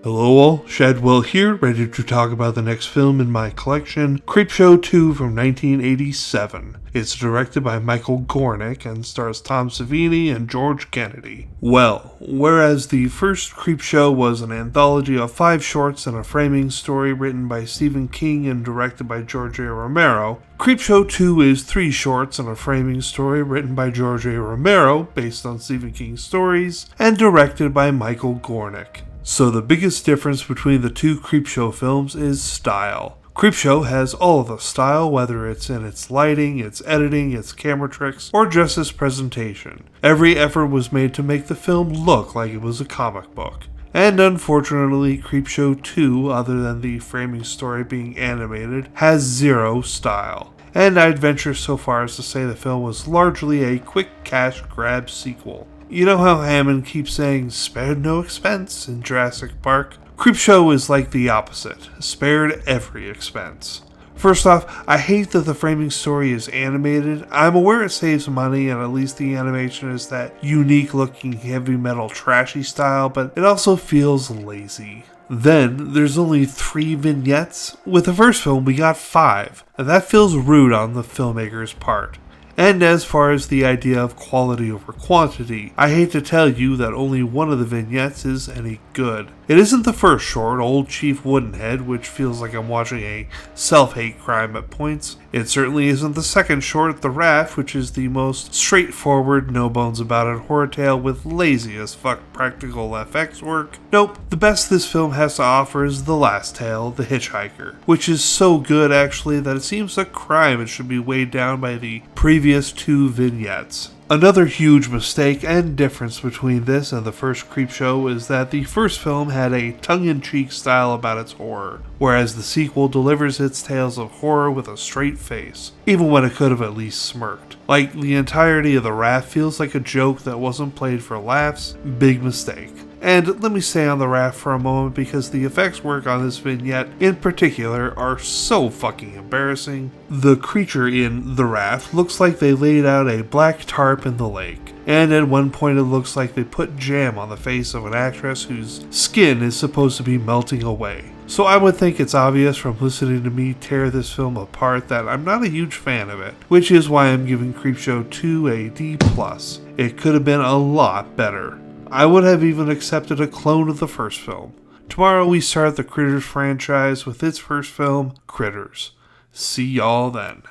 Hello all, Shadwell here, ready to talk about the next film in my collection, Creepshow 2 from 1987. It's directed by Michael Gornick and stars Tom Savini and George Kennedy. Well, whereas the first Creepshow was an anthology of 5 shorts and a framing story written by Stephen King and directed by George A. Romero, Creepshow 2 is 3 shorts and a framing story written by George A. Romero, based on Stephen King's stories, and directed by Michael Gornick. So the biggest difference between the two Creepshow films is style. Creepshow has all of the style, whether it's in its lighting, its editing, its camera tricks, or just its presentation. Every effort was made to make the film look like it was a comic book. And unfortunately, Creepshow 2, other than the framing story being animated, has zero style. And I'd venture so far as to say the film was largely a quick cash grab sequel. You know how Hammond keeps saying, spared no expense in Jurassic Park? Creepshow is like the opposite, spared every expense. First off, I hate that the framing story is animated. I'm aware it saves money and at least the animation is that unique looking heavy metal trashy style, but it also feels lazy. Then, there's only 3 vignettes. With the first film, we got 5, and that feels rude on the filmmaker's part. And as far as the idea of quality over quantity, I hate to tell you that only one of the vignettes is any good. It isn't the first short, Old Chief Woodenhead, which feels like I'm watching a self-hate crime at points. It certainly isn't the second short, The Raft, which is the most straightforward, no-bones-about-it horror tale with lazy as fuck practical FX work. Nope, the best this film has to offer is the last tale, The Hitchhiker, which is so good actually that it seems a crime it should be weighed down by the previous 2 vignettes. Another huge mistake and difference between this and the first Creepshow is that the first film had a tongue-in-cheek style about its horror, whereas the sequel delivers its tales of horror with a straight face, even when it could have at least smirked. Like, the entirety of The Raft feels like a joke that wasn't played for laughs. Big mistake. And let me stay on The Raft for a moment because the effects work on this vignette in particular are so fucking embarrassing. The creature in The Raft looks like they laid out a black tarp in the lake. And at one point it looks like they put jam on the face of an actress whose skin is supposed to be melting away. So I would think it's obvious from listening to me tear this film apart that I'm not a huge fan of it, which is why I'm giving Creepshow 2 a D+. It could have been a lot better. I would have even accepted a clone of the first film. Tomorrow we start the Critters franchise with its first film, Critters. See y'all then.